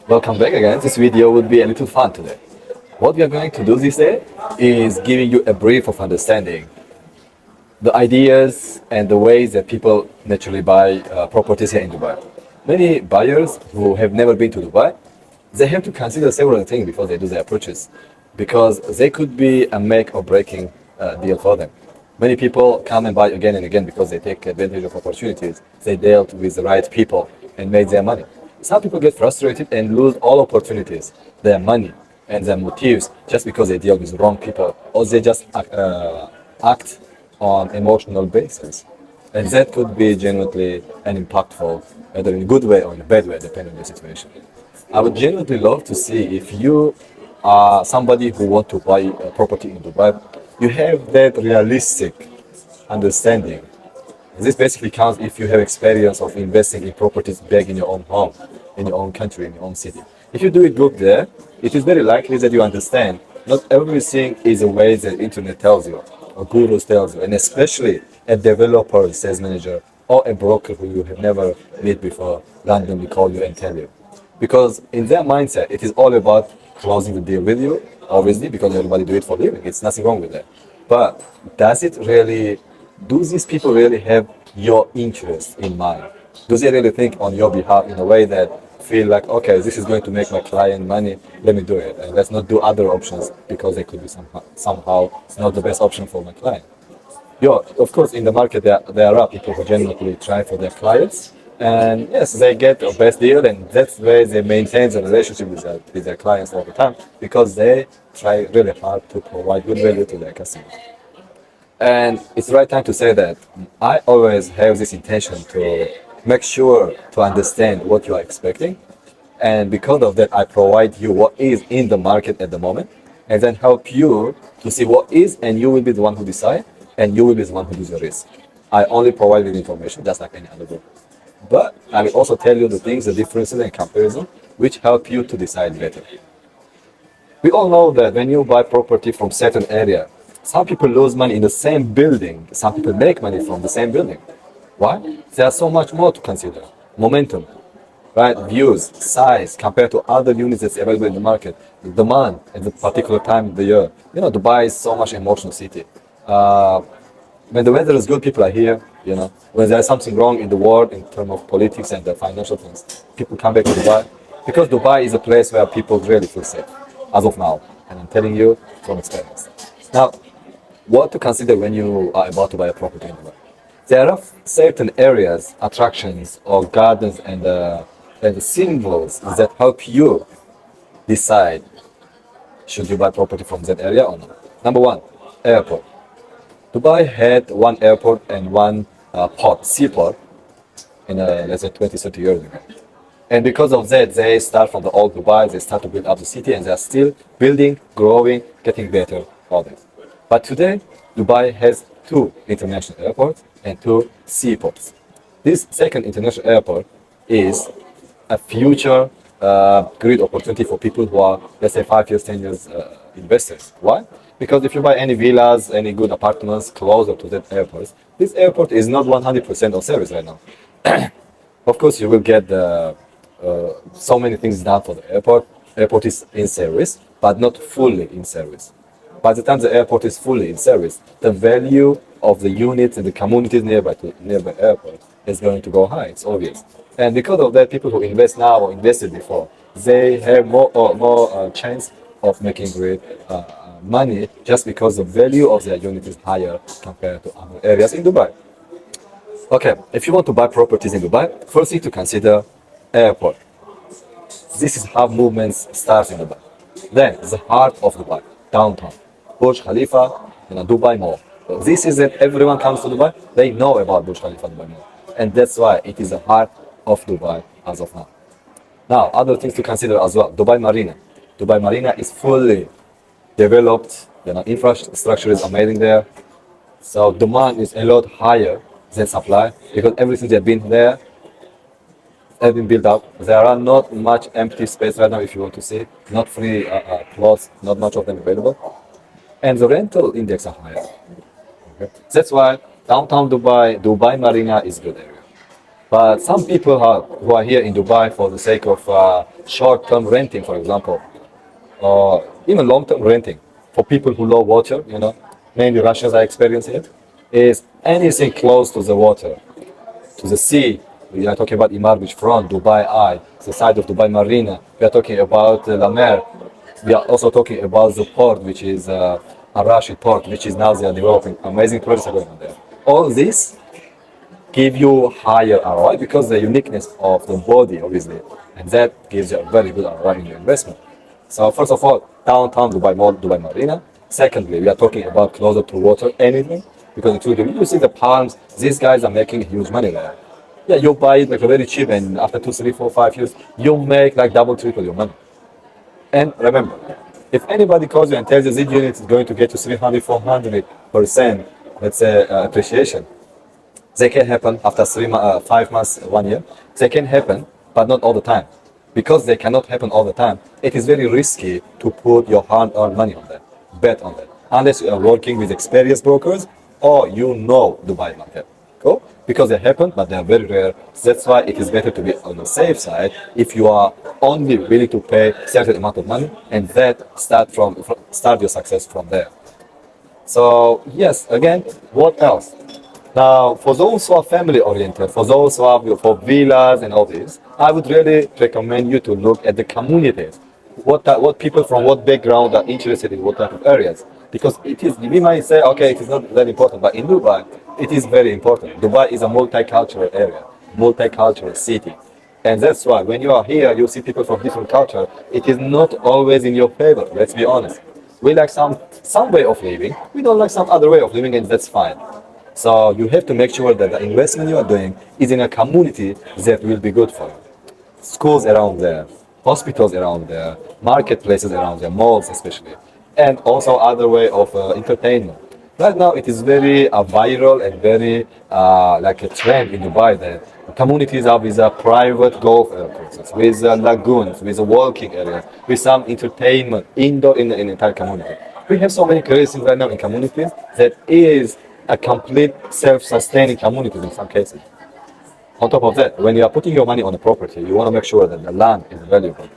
Welcome back again. This video would be a little fun today. What we are going to do this day is giving you a brief of understanding the ideas and the ways that people naturally buy properties here in Dubai. Many buyers who have never been to Dubai, they have to consider several things before they do their purchase because they could be a make or breaking deal for them. Many people come and buy again and again because they take advantage of opportunities. They dealt with the right people and made their money. Some people get frustrated and lose all opportunities, their money and their motives just because they deal with wrong people or they just act on emotional basis. And that could be genuinely and impactful, whether in a good way or in a bad way, depending on the situation. I would genuinely love to see if you are somebody who want to buy a property in Dubai, you have that realistic understanding. This basically counts if you have experience of investing in properties back in your own home, in your own country, in your own city. If you do it good there, it is very likely that you understand not everything is the way the internet tells you or gurus tells you, and especially a developer, a sales manager, or a broker who you have never met before randomly call you and tell you. Because in their mindset, it is all about closing the deal with you, obviously, because everybody do it for a living. It's nothing wrong with that. But does it really, do these people really have your interest in mind? Do they really think on your behalf in a way that feel like, okay, this is going to make my client money, let me do it. And let's not do other options because they could be somehow it's not the best option for my client. Of course, in the market, there are people who genuinely try for their clients. And yes, they get the best deal, and that's where they maintain the relationship with their clients all the time because they try really hard to provide good value to their customers. And it's the right time to say that I always have this intention to make sure to understand what you are expecting. And because of that, I provide you what is in the market at the moment and then help you to see what is, and you will be the one who decide and you will be the one who does the risk. I only provide you information just like any other book. But I will also tell you the things, the differences and comparison, which help you to decide better. We all know that when you buy property from certain area, some people lose money in the same building. Some people make money from the same building. Why? There's so much more to consider. Momentum, right? Views, size, compared to other units that's available in the market. The demand at the particular time of the year. You know, Dubai is so much emotional city. When the weather is good, people are here. You know, when there's something wrong in the world in terms of politics and the financial things, people come back to Dubai because Dubai is a place where people really feel safe as of now. And I'm telling you from experience. Now, what to consider when you are about to buy a property in Dubai? There are certain areas, attractions, or gardens and symbols that help you decide should you buy property from that area or not. Number one, airport. Dubai had one airport and one seaport in let's say 20, 30 years ago. And because of that, they start from the old Dubai, they start to build up the city, and they are still building, growing, getting better, all this. But today, Dubai has two international airports and two seaports. This second international airport is a future great opportunity for people who are, let's say, 5 years, 10 years investors. Why? Because if you buy any villas, any good apartments closer to that airport, this airport is not 100% on service right now. Of course, you will get so many things done for the airport. Airport is in service, but not fully in service. By the time the airport is fully in service, the value of the units and the communities nearby to nearby airport is going to go high. It's obvious. And because of that, people who invest now or invested before, they have more chance of making great money just because the value of their unit is higher compared to other areas in Dubai. Okay, if you want to buy properties in Dubai, first thing to consider airport. This is how movements start in Dubai. Then the heart of Dubai, downtown, Burj Khalifa, Dubai Mall. So this is it. Everyone comes to Dubai, they know about Burj Khalifa Dubai Mall, and that's why it is the heart of Dubai as of now. Now, other things to consider as well. Dubai Marina. Dubai Marina is fully developed. Infrastructure is amazing there. So demand is a lot higher than supply because everything that's been there has been built up. There are not much empty space right now if you want to see. Not free plots, not much of them available. And the rental index are higher. Okay. That's why downtown Dubai, Dubai Marina is a good area. But some people who are here in Dubai for the sake of short-term renting, for example, or even long-term renting, for people who love water, mainly Russians I experience it, is anything close to the water, to the sea. We are talking about Imar Beach Front, Dubai Eye, the side of Dubai Marina. We are talking about La Mer. We are also talking about the port, which is Al Rashid Port, which is now they are developing. Amazing projects are going on there. All this give you higher ROI because the uniqueness of the body, obviously, and that gives you a very good ROI in your investment. So first of all, downtown Dubai Mall, Dubai Marina. Secondly, we are talking about closer to water, anything, because it will, you see the palms. These guys are making huge money there. Yeah, you buy it like very cheap, and after 2, 3, 4, 5 years, you make like double, triple your money. And remember, if anybody calls you and tells you this unit is going to get you 300, 400%, let's say appreciation, they can happen after 5 months, 1 year. They can happen, but not all the time. Because they cannot happen all the time, it is very risky to put your hard-earned money on that, bet on that, unless you are working with experienced brokers or you know Dubai market. Cool? Because they happen, but they are very rare. That's why it is better to be on the safe side if you are only willing to pay a certain amount of money, and that start your success from there. So yes, again, what else? Now, for those who are family oriented, for those who are for villas and all this, I would really recommend you to look at the communities. What people from what background are interested in what type of areas. Because it is, we might say, okay, it is not that important, but in Dubai, it is very important. Dubai is a multicultural area, multicultural city. And that's why when you are here, you see people from different culture. It is not always in your favor, let's be honest. We like some way of living, we don't like some other way of living, and that's fine. So you have to make sure that the investment you are doing is in a community that will be good for you. Schools around there, hospitals around there, marketplaces around there, malls especially, and also other way of entertainment. Right now it is very viral and very like a trend in Dubai that communities are with private golf courses, with lagoons, with walking areas, with some entertainment indoor in the entire community. We have so many careers right now in communities that is a complete self-sustaining community in some cases. On top of that, when you are putting your money on a property, you want to make sure that the land is valuable.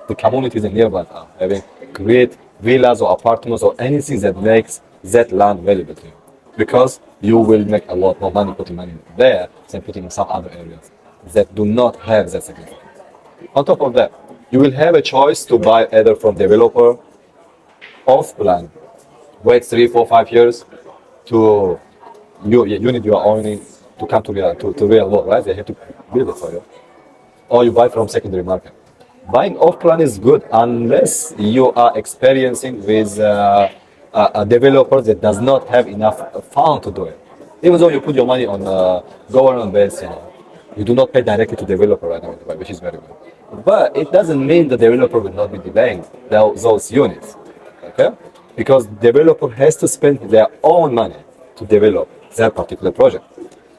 The communities in nearby are having great villas or apartments or anything that makes that land valuable to you. Because you will make a lot more money putting money there than putting in some other areas that do not have that significance. On top of that, you will have a choice to buy either from developer off plan, wait 3, 4, 5 years to unit you are owning to come to real world, right? They have to build it for you. Or you buy from secondary market. Buying off plan is good unless you are experiencing with a developer that does not have enough fund to do it. Even though you put your money on government base, you do not pay directly to developer right now, which is very good. But it doesn't mean the developer will not be delaying those units, okay? Because developer has to spend their own money to develop that particular project.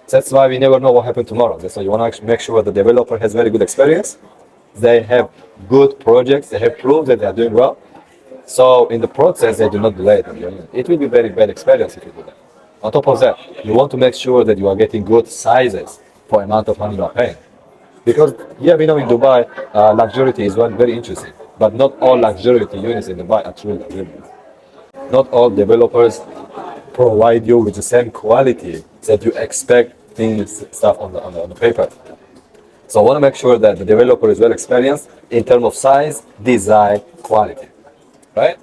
That's why we never know what happened tomorrow. That's why you want to make sure the developer has very good experience. They have good projects. They have proved that they are doing well. So in the process, they do not delay them. It will be very bad experience if you do that. On top of that, you want to make sure that you are getting good sizes for amount of money you are paying. Because yeah, we know in Dubai, luxury is one very interesting. But not all luxury units in Dubai are truly luxury. Not all developers provide you with the same quality that you expect things stuff on the paper. So I want to make sure that the developer is well experienced in terms of size, design, quality, right?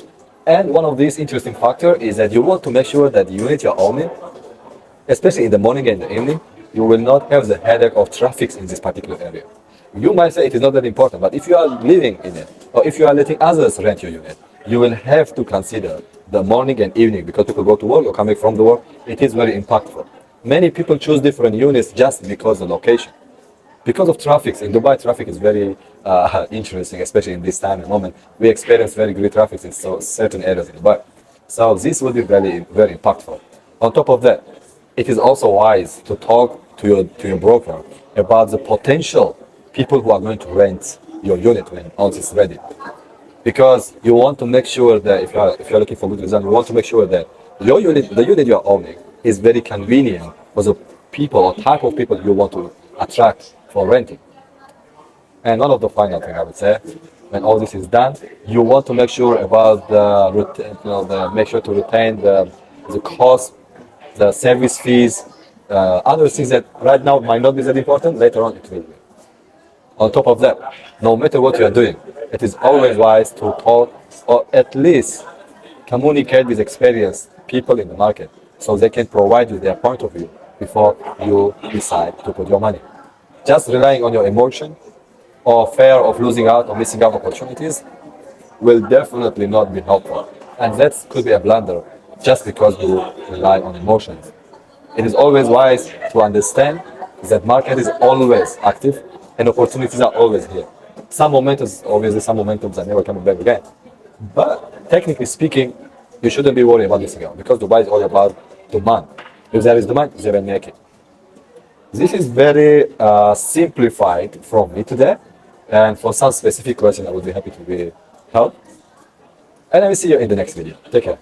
And one of these interesting factors is that you want to make sure that the unit you're owning, especially in the morning and the evening, you will not have the headache of traffic in this particular area. You might say it is not that important, but if you are living in it, or if you are letting others rent your unit, you will have to consider the morning and evening because people go to work or coming from the work. It is very impactful. Many people choose different units just because of the location. Because of traffic, in Dubai, traffic is very interesting, especially in this time and moment. We experience very great traffic in certain areas in Dubai. So this will be very, very impactful. On top of that, it is also wise to talk to your broker about the potential people who are going to rent your unit when once it's ready. Because you want to make sure that if you're looking for good results, you want to make sure that the unit you are owning, is very convenient for the people or type of people you want to attract for renting. And one of the final thing I would say, when all this is done, you want to make sure about make sure to retain the cost, the service fees, other things that right now might not be that important. Later on, it will be. On top of that, no matter what you are doing, it is always wise to talk or at least communicate with experienced people in the market so they can provide you their point of view before you decide to put your money. Just relying on your emotion or fear of losing out or missing out opportunities will definitely not be helpful. And that could be a blunder just because you rely on emotions. It is always wise to understand that market is always active and opportunities are always here. Some momentums, obviously some momentums are never coming back again. But technically speaking, you shouldn't be worried about this again because Dubai is all about demand. If there is demand, they will make it. This is very simplified from me today. And for some specific question, I would be happy to be helped. And I will see you in the next video. Take care.